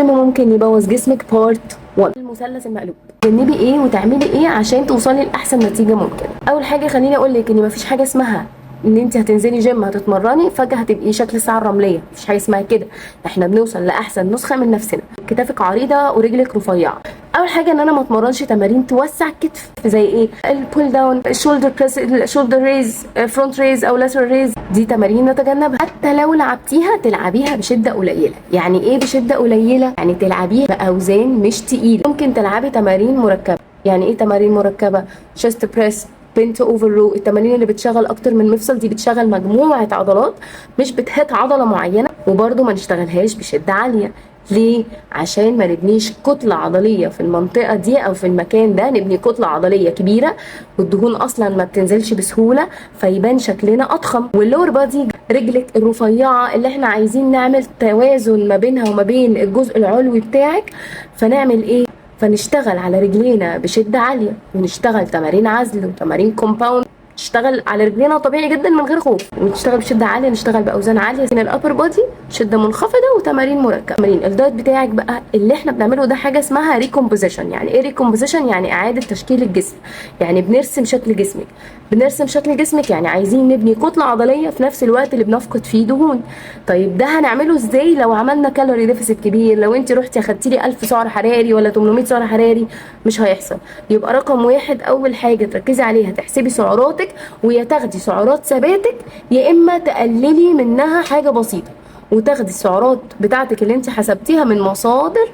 الجيم ممكن يبوظ جسمك. بارت 1، المثلث المقلوب. تجنبي ايه وتعملي ايه عشان توصلي لاحسن نتيجه ممكنه؟ اول حاجه خليني اقول لك ان مفيش حاجه اسمها ان انت هتنزلي جيم هتتمرني فجاه هتبقي شكل الساعه الرمليه، مفيش حاجه اسمها كده. احنا بنوصل لاحسن نسخه من نفسنا. كتافك عريضه ورجلك رفيعه. اول حاجه ان انا ما اتمرنش تمارين توسع الكتف، زي ايه؟ البول داون، الشولدر بريس، الشولدر ريز، فرونت ريز او لاترال ريز. دي تمارين نتجنبها. حتى لو لعبتيها تلعبيها بشده قليله. يعني ايه بشده قليله؟ يعني تلعبيها باوزان مش تقيله. ممكن تلعبي تمارين مركبه. يعني ايه تمارين مركبه؟ شيست بريس، بنت اوفر رو. التمارين اللي بتشغل اكتر من مفصل دي بتشغل مجموعه عضلات، مش بتهت عضله معينه. وبرده ما نشتغلهاش بشده عاليه. ليه؟ عشان ما نبنيش كتلة عضلية في المنطقة دي أو في المكان ده. نبني كتلة عضلية كبيرة والدهون أصلا ما بتنزلش بسهولة فيبان شكلنا أضخم. واللور بادي، رجلك الرفيعة اللي احنا عايزين نعمل توازن ما بينها وما بين الجزء العلوي بتاعك. فنعمل ايه؟ فنشتغل على رجلينا بشدة عالية، ونشتغل تمارين عزل وتمارين كومباوند. نشتغل على رجلينا طبيعي جدا من غير خوف، ونشتغل بشده عاليه، نشتغل باوزان عاليه زي الابر بودي، شده منخفضه وتمارين مركبه. تمارين الدايت بتاعك بقى اللي احنا بنعمله ده حاجه اسمها ريكومبوزيشن. يعني ايه ريكومبوزيشن؟ يعني اعاده تشكيل الجسم. يعني بنرسم شكل جسمك. بنرسم شكل جسمك يعني عايزين نبني كتله عضليه في نفس الوقت اللي بنفقد فيه دهون. طيب ده هنعمله ازاي؟ لو عملنا كالوري ديفيسيت كبير، لو انت رحتي اخدتي لي 1000 سعر حراري ولا 800 سعر حراري، مش هيحصل. يبقى رقم واحد اول حاجه تركزي عليها تحسبي سعراتك، ويا تاخدي سعرات ثباتك يا اما تقللي منها حاجه بسيطه، وتاخدي السعرات بتاعتك اللي انت حسبتيها من مصادر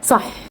صح.